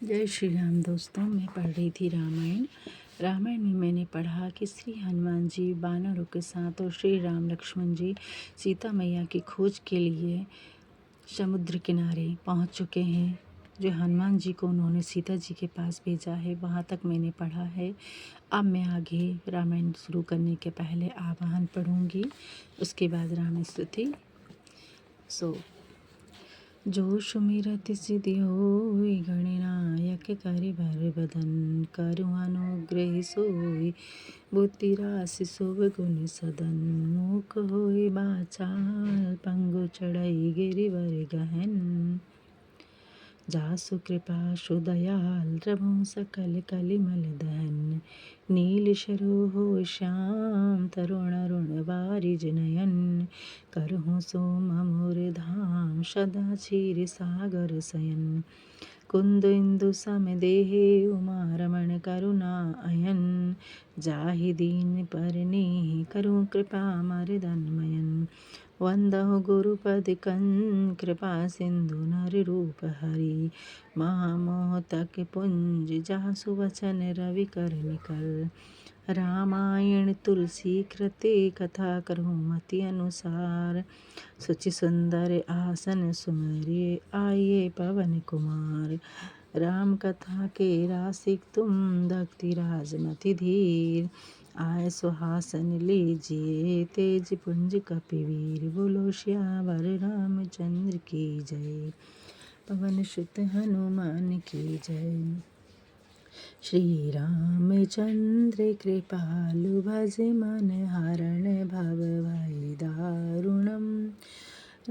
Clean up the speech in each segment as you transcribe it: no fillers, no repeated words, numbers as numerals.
जय श्री राम। दोस्तों, मैं पढ़ रही थी रामायण में मैंने पढ़ा कि श्री हनुमान जी वानरों के साथ और श्री राम लक्ष्मण जी सीता मैया की खोज के लिए समुद्र किनारे पहुंच चुके हैं। जो हनुमान जी को उन्होंने सीता जी के पास भेजा है, वहां तक मैंने पढ़ा है। अब मैं आगे रामायण शुरू करने के पहले आवाहन पढ़ूंगी, उसके बाद राम स्तुति। जो सुमिरत सिद्धि होई, गणनायक करि भर बदन। करु अनुग्रह सोई, बुद्धि राशि शुभ गुण सदन। मूक होई बाचाल, पंगु चढ़ई गिरिवर गहन। जासु कृपा सुदयाल, रघु सकल कलिमल दहन। नील शरु हो श्याम, तरुण अरुण बारिज नयन। करहु सोम मोर धाम, सदा क्षीर सागर शयन। कुंद इंदु सम देहे, उमा रमण करुणा अयन। जाहि दीन परने, करु कृपा मर्दन मयन। वंदहु गुरुपद कंज, कृपा सिंधु नर रूप हरि। महामोह तक पुंज, जासु वचन रवि कर निकल। रामायण तुलसी कृते, कथा करहु मति अनुसार। सुचि सुंदर आसन सुमरिए, आइए पवन कुमार। राम कथा के रासिक तुम, भक्ति राजमति धीर। आय सुहासन लीजिए, तेज पुंज कपिवीर। बोलो श्यावर रामचंद्र की जय, पवन सुत हनुमान की जय। श्री रामचंद्र कृपालु, भज मन हरण भव भय दारुणम।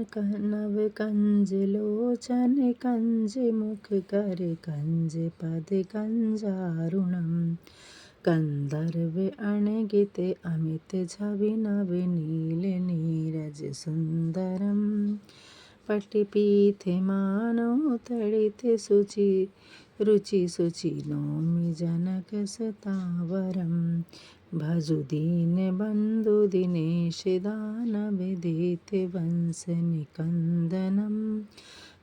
नव कंज लोचन, कंज मुख कर कंज पद कंजारुणम। कंदर्व अनगित अमित, छवि नव नील नीरज सुंदरम। पटपीठ मानो तड़ित, सुचि रुचि सुचि नौमि जनक सुतावरम। भजु दीन बंधु दिनेश, दानव दित वंश निकंदनम।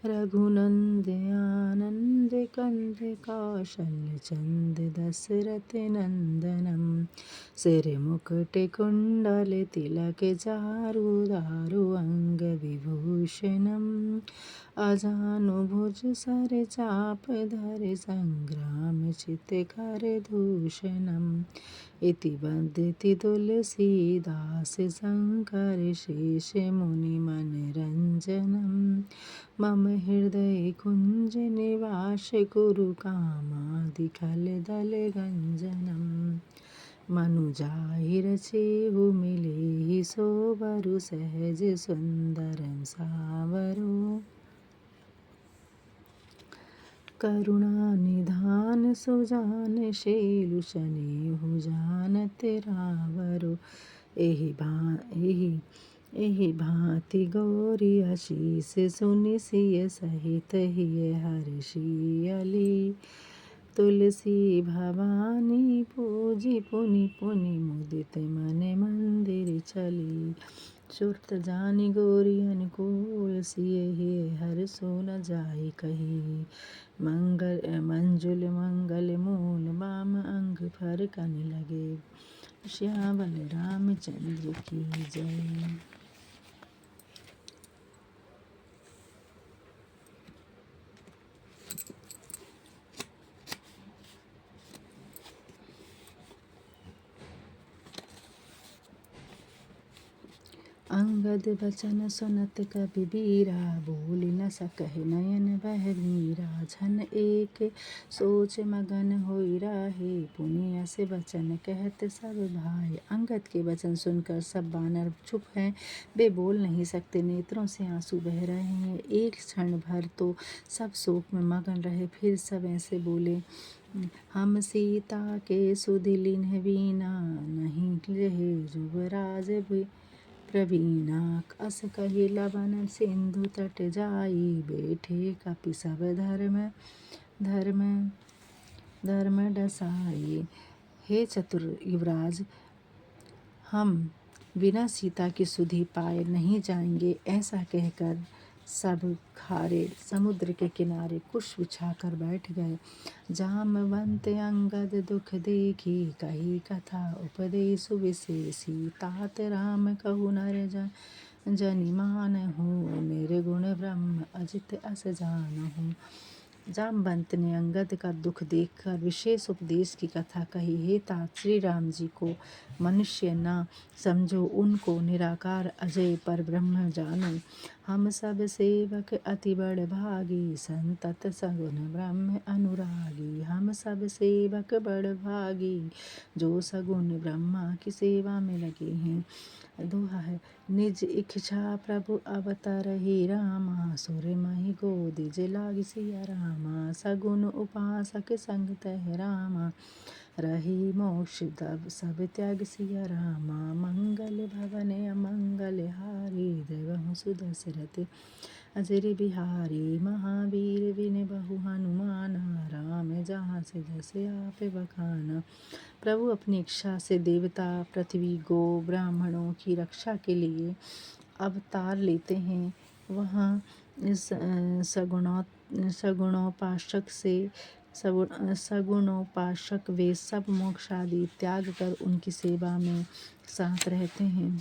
रघुनंद आनंद कंद, कौशल्य चंद दशरथ नंदनम। सिर मुकुट कुंडल तिलक, चारु दारु अंग विभूषणम। अजानुभुज सर चाप धर, संग्राम चित कर दूषणम। इति बंदिति तुलसीदास, शंकर शेष मुनि मन रंजनम। मम हृदय कुंज निवास, कुरु कामादि खल दल गंजनम। मनुजाहि रचेहु मिलेहि, सोबरु सहज सुंदरम सावरो। करुणा निधान सुजान, शैलु शनेहु जानत रावरो। एहि भांति गौरी आशीष, सुनि सिय सहित हिय हर्षियली। तुलसी भवानी पूजी, पुनि पुनि मुदित मन मंदिर चली। सुरत जानी गौरी अनुकूल, सिय हिय हर्षो न जाहि कही। मंजुल मंगल मूल, बाम अंग फरकन लगे। श्यावल रामचंद्र की जय। अंगद बचन सुनत कबीरा, बोल न सकहि नयन बह मीरा। झन एक सोच मगन होई राहे, पुनि अस बचन कहत सब भाई। अंगद के वचन सुनकर सब वानर चुप हैं, वे बोल नहीं सकते, नेत्रों से आंसू बह रहे हैं। एक क्षण भर तो सब शोक में मगन रहे, फिर सब ऐसे बोले। हम सीता के सुधि लिन्ह बीना, नहीं रहे युवराज प्रवीणा। अस कहि लवन सिंधु तट जाई, बैठे कपि सब धर्म डसाई। हे चतुर युवराज, हम बिना सीता की सुधि पाए नहीं जाएंगे। ऐसा कहकर सब खारे समुद्र के किनारे कुश बिछाकर बैठ गए। जामवंत अंगद दुख देखी कही कथा उपदेशु विशेषी। तात राम कहु नर जनि मानहु निर्गुण ब्रह्म अजित अस जानहु। जामवंत ने अंगद का दुख देखकर विशेष उपदेश की कथा कही। हे तात, श्री राम जी को मनुष्य न समझो, उनको निराकार अजय पर ब्रह्म जानो। हम सब सेवक अति बड़ भागी संतत सगुन ब्रह्म अनुरागी। हम सब सेवक बड़ भागी जो सगुन ब्रह्मा की सेवा में लगे हैं। दोहा है। निज इच्छा प्रभु अवतरहि रामा सुर महि गोदिज लागी सिया रामा। सगुन उपासक संग तह रामा रही मोक्ष तब सब त्याग सिया रामा। मंगल भवन अमंगल हारी देवहु सुदशरथ अजर बिहारी। महावीर विन बहु हनुमाना राम जहाँ से जस आप बखाना। प्रभु अपनी इच्छा से देवता, पृथ्वी, गो, ब्राह्मणों की रक्षा के लिए अवतार लेते हैं। वहाँ सगुणोपासक वे सब मोक्ष आदि त्याग कर उनकी सेवा में साथ रहते हैं।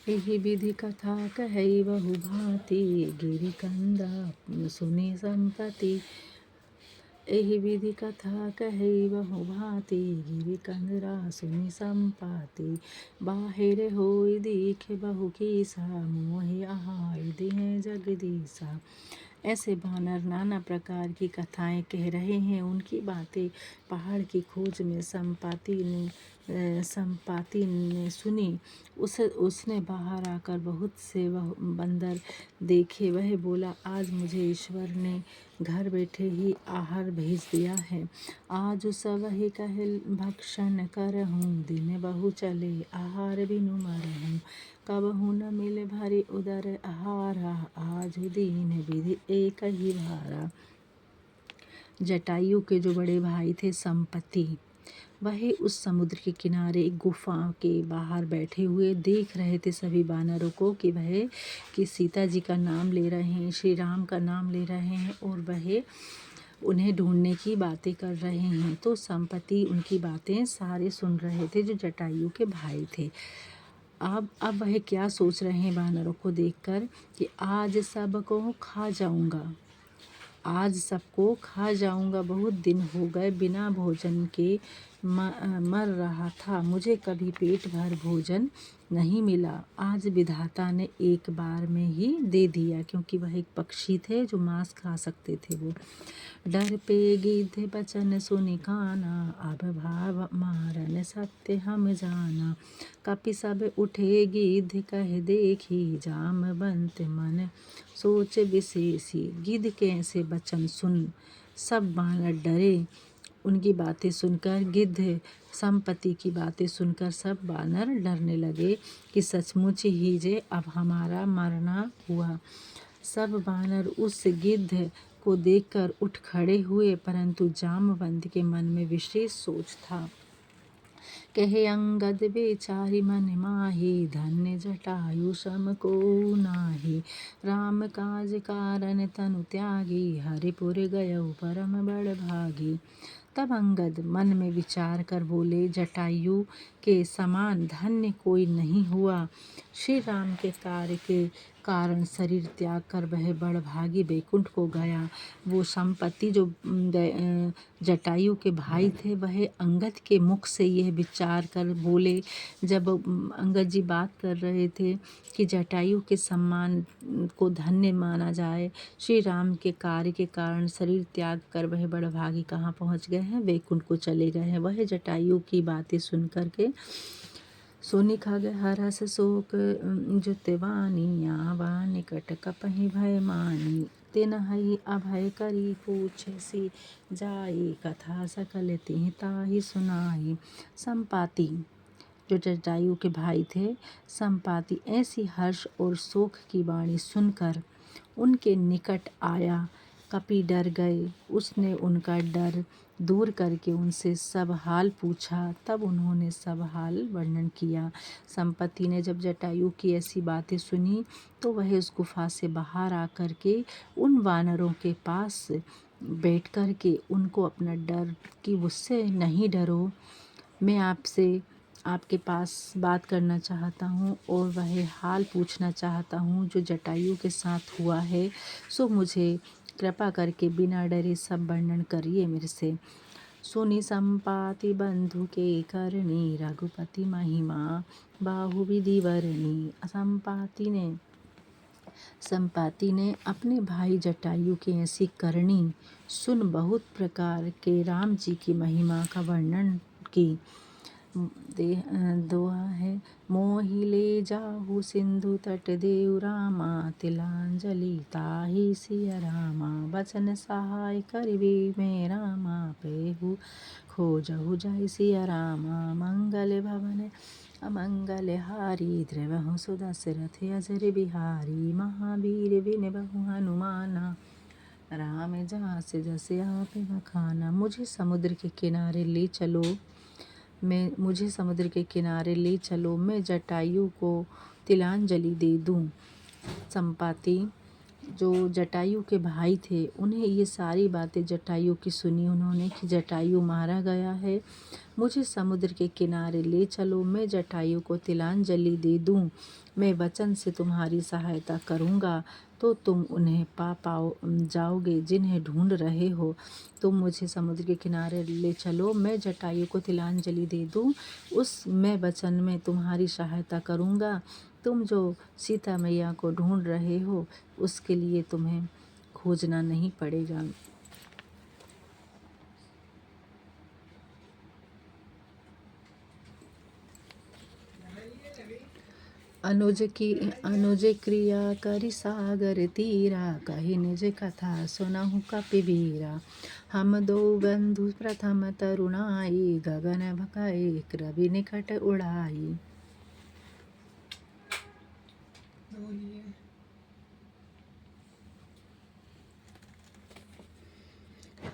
एहि विधि कथा कहई बहु भांति गिरि कंदा सुनि संपति। एहि विधि कथा कहई बहु भांति गिरि कंदरा सुनि संपति। बाहिर होई दीख बहु कीसा मोहि आहार दिए जगदीसा। ऐसे वानर नाना प्रकार की कथाएं कह रहे हैं। उनकी बातें पहाड़ की खोज में संपाति ने सुनी। उसने बाहर आकर बहुत से वह बंदर देखे। वह बोला, आज मुझे ईश्वर ने घर बैठे ही आहार भेज दिया है। आज सब ही कह भक्षण करहूँ दिन बहु चले आहार बिनु मरहूँ। कबहु न मिल भरी उदर आहारा आज दीन विधि एक ही भारा। जटायु के जो बड़े भाई थे संपत्ति, वह उस समुद्र के किनारे एक गुफा के बाहर बैठे हुए देख रहे थे सभी वानरों को कि सीता जी का नाम ले रहे हैं, श्री राम का नाम ले रहे हैं और वह उन्हें ढूंढने की बातें कर रहे हैं। तो संपत्ति उनकी बातें सारे सुन रहे थे जो जटायु के भाई थे। अब वह क्या सोच रहे हैं वानरों को देखकर कि आज सबको खा जाऊंगा, आज सबको खा जाऊंगा। बहुत दिन हो गए बिना भोजन के मर रहा था, मुझे कभी पेट भर भोजन नहीं मिला। आज विधाता ने एक बार में ही दे दिया, क्योंकि वह एक पक्षी थे जो मांस खा सकते थे। वो डर पे गिद्ध बचन सुनि काना अब भाव मारन सत्य हम जाना। कपि सब उठे गिद्ध कह देखी जामवंत मन सोच विशेषी। गिद्ध के ऐसे वचन सुन सब वानर डरे। उनकी बातें सुनकर गिद्ध संपत्ति की बातें सुनकर सब वानर डरने लगे कि सचमुच ही जे अब हमारा मरना हुआ। सब वानर उस गिद्ध को देखकर उठ खड़े हुए, परंतु जामवंत के मन में विशेष सोच था। कहे अंगद बेचारी मन माही धन्य जटायु सम को नाही। राम काज कारण तनु त्यागी हरिपुर गयौ परम बड़ भागी। तब अंगद मन में विचार कर बोले, जटायु के समान धन्य कोई नहीं हुआ। श्री राम के कार्य के कारण शरीर त्याग कर वह बड़ भागी बैकुंठ को गया। वो संपत्ति जो जटायु के भाई थे, वह अंगद के मुख से यह विचार कर बोले। जब अंगद जी बात कर रहे थे कि जटायु के सम्मान को धन्य माना जाए, श्री राम के कार्य के कारण शरीर त्याग कर वह बड़ भागी कहाँ पहुँच गए हैं, वैकुंठ को चले गए हैं। वह जटायु की बातें सुन कर के सोनी खग हरस शोक जुतवानी आवा निकट कपहि भय मानी। तिन्हि अभय करी पूछसी जाई कथा सकल तिहि ताहि सुनाई। संपाति जो जटायु के भाई थे, संपाति ऐसी हर्ष और शोक की वाणी सुनकर उनके निकट आया। कपि डर गए। उसने उनका डर दूर करके उनसे सब हाल पूछा। तब उन्होंने सब हाल वर्णन किया। संपत्ति ने जब जटायु की ऐसी बातें सुनी तो वह उस गुफा से बाहर आकर के उन वानरों के पास बैठ कर के उनको अपना डर कि मुझसे नहीं डरो, मैं आपसे आपके पास बात करना चाहता हूँ और वह हाल पूछना चाहता हूँ जो जटायु के साथ हुआ है, सो मुझे कृपा करके बिना डरे सब वर्णन करिए मेरे से। सुनि संपाति बंधु के करनी, रघुपति महिमा बाहु विधि वरनी। संपाति ने अपने भाई जटायु की ऐसी करनी सुन बहुत प्रकार के राम जी की महिमा का वर्णन की। दोहा है, मोहि ले जाहु सिंधु तट देव रामा, तिलांजलि ताहि सिया रामा। बचन सहाय करिबे में रामा, पेहु खोजहु जाय सिया रामा। मंगल भवन अमंगल हारी, द्रवहु सुदशरथ अजर बिहारी। महावीर बिन बहु हनुमाना, राम जहाँ जसे आप बखाना। मुझे समुद्र के किनारे ले चलो, मैं जटायु को तिलांजलि दे दूं। संपाति जो जटायु के भाई थे उन्हें ये सारी बातें जटायु की सुनी उन्होंने कि जटायु मारा गया है, मुझे समुद्र के किनारे ले चलो, मैं जटायु को तिलांजलि दे दूं। मैं वचन से तुम्हारी सहायता करूंगा तो तुम उन्हें पाओ जाओगे जिन्हें ढूंढ रहे हो। तुम मुझे समुद्र के किनारे ले चलो, मैं जटायु को तिलांजलि दे दूं, उस मैं वचन में तुम्हारी सहायता करूंगा। तुम जो सीता मैया को ढूंढ रहे हो उसके लिए तुम्हें खोजना नहीं पड़ेगा। अनुज क्रिया करि सागर तीरा, कहि निज कथा सुनहु कपिबीरा। हम दो बंधु प्रथम तरुणाई, गगन भकै रवि निकट उड़ाई।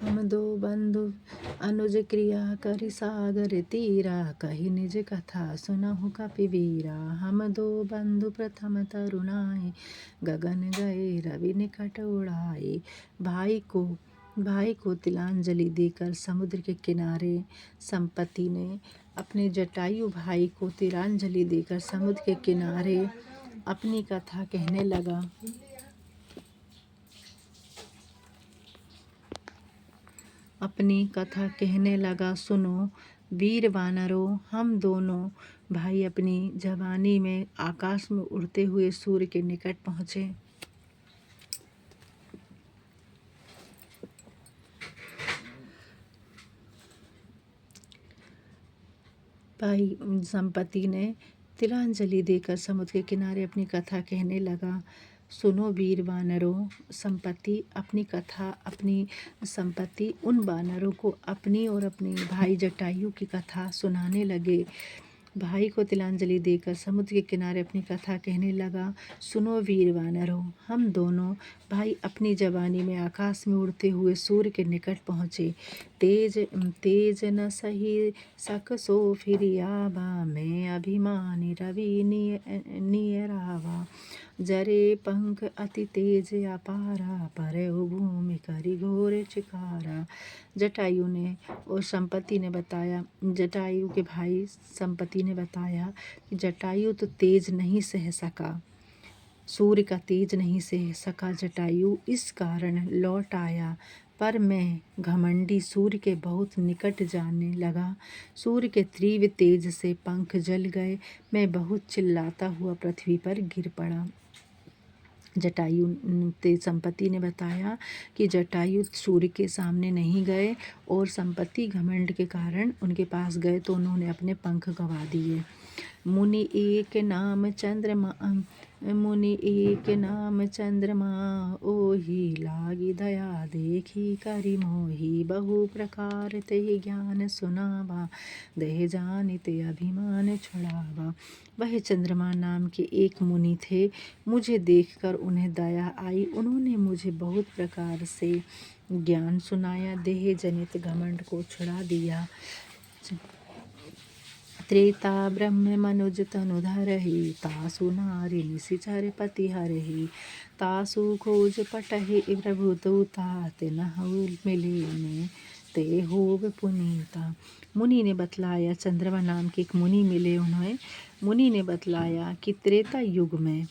हम दो बंधु अनुज क्रिया करि सागर तीरा, कहि निज कथा सुनहु कपिबीरा। हम दो बंधु प्रथम तरुणाए, गगन गए रवि निकट उड़ाए। भाई को तिलांजलि देकर समुद्र के किनारे संपत्ति ने अपने जटायु भाई को तिलांजलि देकर समुद्र के किनारे अपनी कथा कहने लगा। सुनो वीर वानरों, हम दोनों भाई अपनी जवानी में आकाश में उड़ते हुए सूर्य के निकट पहुँचे। भाई संपत्ति ने तिलांजलि देकर समुद्र के किनारे अपनी कथा कहने लगा। सुनो वीर वानरों, संपत्ति उन वानरों को अपनी और अपने भाई जटायु की कथा सुनाने लगे। भाई को तिलांजलि देकर समुद्र के किनारे अपनी कथा कहने लगा। सुनो वीर वानरों, हम दोनों भाई अपनी जवानी में आकाश में उड़ते हुए सूर्य के निकट पहुँचे। तेज न सही सक सो फिर आवा, मैं अभिमानी रवि नियरावा। जरे पंख अति तेज अपारा, परहु भूमि करि घोर चिकारा। जटायु के भाई संपत्ति ने बताया कि जटायु तो तेज नहीं सह सका, सूर्य का तेज नहीं सह सका जटायु, इस कारण लौट आया। पर मैं घमंडी सूर्य के बहुत निकट जाने लगा। सूर्य के तीव्र तेज से पंख जल गए, मैं बहुत चिल्लाता हुआ पृथ्वी पर गिर पड़ा। संपत्ति ने बताया कि जटायु सूर्य के सामने नहीं गए और संपत्ति घमंड के कारण उनके पास गए तो उन्होंने अपने पंख गंवा दिए। मुनि एक नाम मुनि एक नाम चंद्रमा, ओहि लागी दया देखी करि मोहि। बहु प्रकार ते ज्ञान सुनावा, देह जानिते अभिमान छुड़ावा। वह चंद्रमा नाम के एक मुनि थे। मुझे देखकर उन्हें दया आई। उन्होंने मुझे बहुत प्रकार से ज्ञान सुनाया, देह जनित घमंड को छुड़ा दिया। त्रेता ब्रह्म मनुज तनु धरहि, तासु नारी निशिचर पति हरहि। तासु खोज पटहि प्रभु दूता, तिनहु मिले में ते होव पुनीता। मुनि ने बतलाया, चंद्रमा नाम के एक मुनि मिले उन्हें। मुनि ने बतलाया कि त्रेता युग में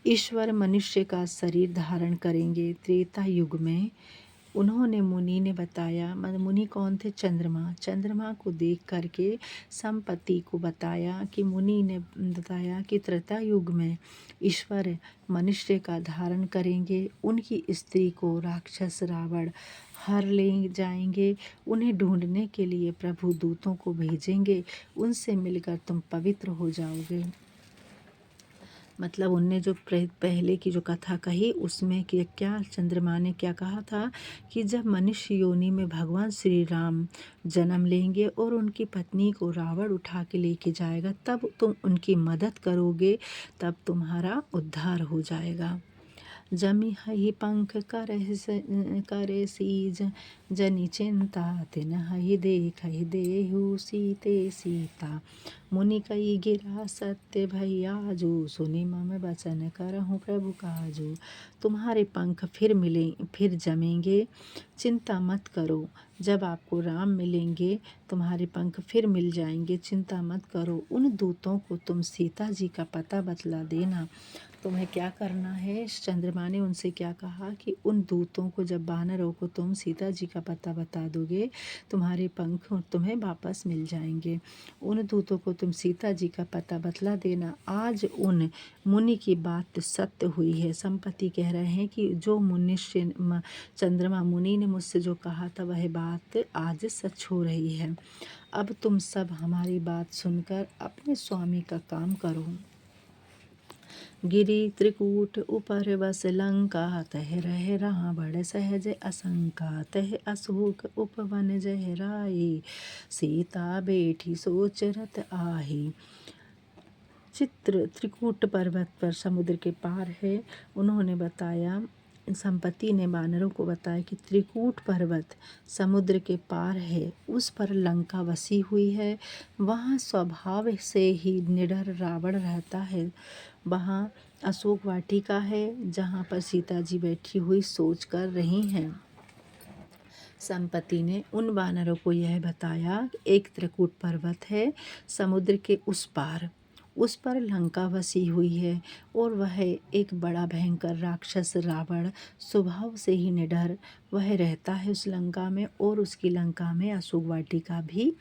ईश्वर मनुष्य का शरीर धारण करेंगे। त्रेता युग में उन्होंने मुनि ने बताया, मुनि कौन थे? चंद्रमा। चंद्रमा को देख करके संपत्ति को बताया कि मुनि ने बताया कि त्रेता युग में ईश्वर मनुष्य का धारण करेंगे। उनकी स्त्री को राक्षस रावण हर ले जाएंगे। उन्हें ढूंढने के लिए प्रभु दूतों को भेजेंगे। उनसे मिलकर तुम पवित्र हो जाओगे। मतलब उनने जो पहले की जो कथा कही उसमें कि क्या चंद्रमा ने क्या कहा था कि जब मनुष्य योनि में भगवान श्री राम जन्म लेंगे और उनकी पत्नी को रावण उठा के लेके जाएगा, तब तुम उनकी मदद करोगे, तब तुम्हारा उद्धार हो जाएगा। जमी हहि पंख करे सीज, जनि चिंता तिन हहि देखहि देहु सीते सीता। मुनि कई गिरा सत्य भई आजू, सुनि मम बचन करहु प्रभु काजू। तुम्हारे पंख फिर मिले, फिर जमेंगे, चिंता मत करो। जब आपको राम मिलेंगे तुम्हारे पंख फिर मिल जाएंगे, चिंता मत करो। उन दूतों को तुम सीता जी का पता बतला देना। तुम्हें क्या करना है? चंद्रमा ने उनसे क्या कहा कि उन दूतों को, जब वानरों को तुम सीता जी का पता बता दोगे, तुम्हारे पंख तुम्हें वापस मिल जाएंगे। उन दूतों को तुम सीता जी का पता बतला देना। आज उन मुनि की बात सत्य हुई है। संपत्ति कह रहे हैं कि जो मनुष्य चंद्रमा मुनि ने मुझसे जो कहा था वह बात आज सच हो रही है। अब तुम सब हमारी बात सुनकर अपने स्वामी का काम करो। गिरि त्रिकूट उपर बस लंका, तह रह रावण सहज असंका। तह अशोक उपवन जह राई, सीता बैठी सोच रत आही। चित्र त्रिकूट पर्वत पर समुद्र के पार है। उन्होंने बताया, संपत्ति ने वानरों को बताया कि त्रिकूट पर्वत समुद्र के पार है, उस पर लंका बसी हुई है। वहाँ स्वभाव से ही निडर रावण रहता है। वहाँ अशोक वाटिका है जहाँ पर सीता जी बैठी हुई सोच कर रही हैं। संपत्ति ने उन वानरों को यह बताया कि एक त्रिकूट पर्वत है समुद्र के उस पर लंका बसी हुई है और वह एक बड़ा भयंकर राक्षस रावण स्वभाव से ही निडर वह रहता है उस लंका में, और उसकी लंका में अशोक वाटिका भी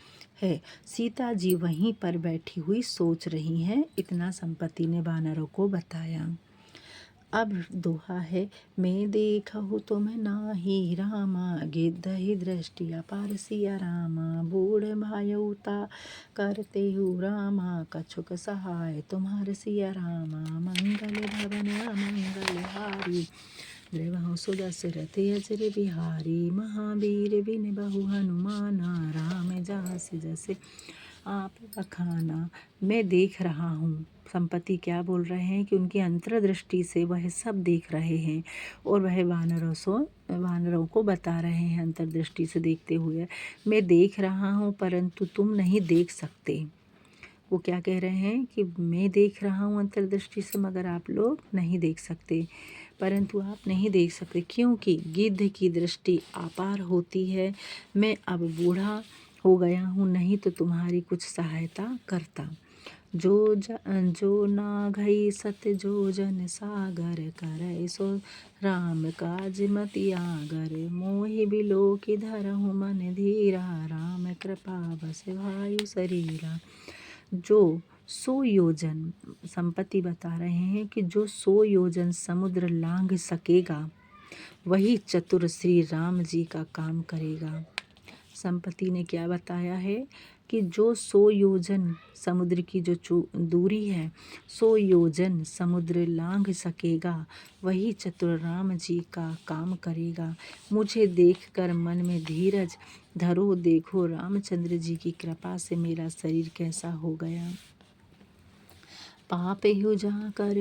है। सीता जी वहीं पर बैठी हुई सोच रही हैं। इतना संपत्ति ने वानरों को बताया। अब दोहा है, मैं देखहु तुम नाही रामा, गिद्धहि दृष्टि अपार सिया रामा। बूढ़ भायउता करते हु रामा, कछुक सहाय तुम्हार सिया रामा। मंगल भवन मंगल हारी, द्रवहु सुदशरथ अजर बिहारी। महावीर बिन बहु हनुमाना, राम जास जसे आप बखाना। मैं देख रहा हूँ। संपत्ति क्या बोल रहे हैं कि उनकी अंतर्दृष्टि से वह सब देख रहे हैं और वह वानरों को बता रहे हैं अंतर्दृष्टि से देखते हुए, मैं देख रहा हूँ परंतु तुम नहीं देख सकते। वो क्या कह रहे हैं कि मैं देख रहा हूँ अंतर्दृष्टि से मगर आप लोग नहीं देख सकते, परंतु आप नहीं देख सकते क्योंकि गिद्ध की दृष्टि अपार होती है। मैं अब बूढ़ा हो गया हूँ, नहीं तो तुम्हारी कुछ सहायता करता। जो नाघई सत जो जन सागर, करे सो राम काज मति आगर। मोहि बिलो की धरहु मन धीरा, राम कृपा बस भायु शरीरा। जो 100 योजन, संपत्ति बता रहे हैं कि जो 100 योजन समुद्र लांघ सकेगा वही चतुर श्री राम जी का काम करेगा। संपत्ति ने क्या बताया है कि जो 100 योजन समुद्र की जो दूरी है, 100 योजन समुद्र लांघ सकेगा, वही चतुर राम जी का काम करेगा। मुझे देखकर मन में धीरज धरो, देखो रामचंद्र जी की कृपा से मेरा शरीर कैसा हो गया। पापहु जाकर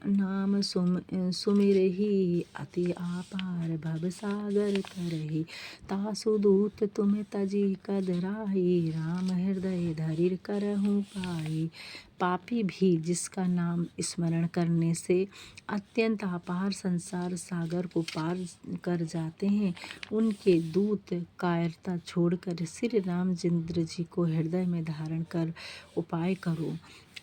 नाम सुमिरहि, अति आपार भव सागर तरहि। तासु दूत तुम तजी कदराई, राम हृदय धरिर करहु पाई। पापी भी जिसका नाम स्मरण करने से अत्यंत अपार संसार सागर को पार कर जाते हैं, उनके दूत कायरता छोड़कर श्री रामचंद्र जी को हृदय में धारण कर उपाय करो।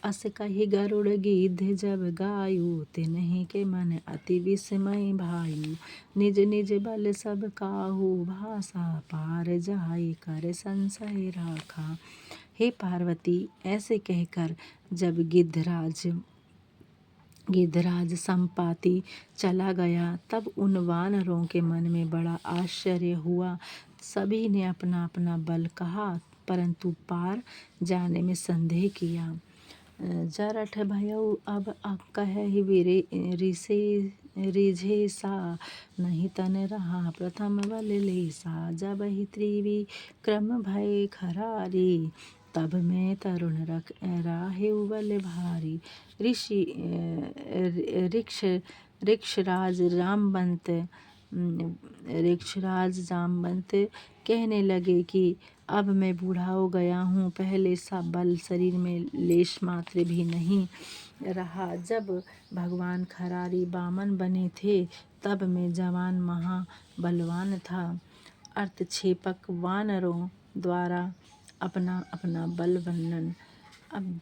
अस कहि गरुड़ गिद्ध जब गायु, तिन्हि के मन अति विस्मय भायु। निज निज बल सब काहू भाषा, पार जाई कर संशय राखा। हे पार्वती, ऐसे कहकर जब गिद्धराज संपाति चला गया, तब उन वानरों के मन में बड़ा आश्चर्य हुआ। सभी ने अपना अपना बल कहा, परंतु पार जाने में संदेह किया। जरठ भयउ अब कहहि रिझे सा, नहीं तन रहा प्रथम बल लेसा। जब ही त्रिविक्रम भय खरारी, तब मैं तरुण राहेउ बल भारी। ऋक्षराज जामवंत कहने लगे कि अब मैं बूढ़ा हो गया हूँ, पहले सा बल शरीर में लेश मात्र भी नहीं रहा। जब भगवान खरारी बामन बने थे, तब मैं जवान महाबलवान था। अर्थक्षेपक वानरों द्वारा अपना अपना बल वर्णन। अब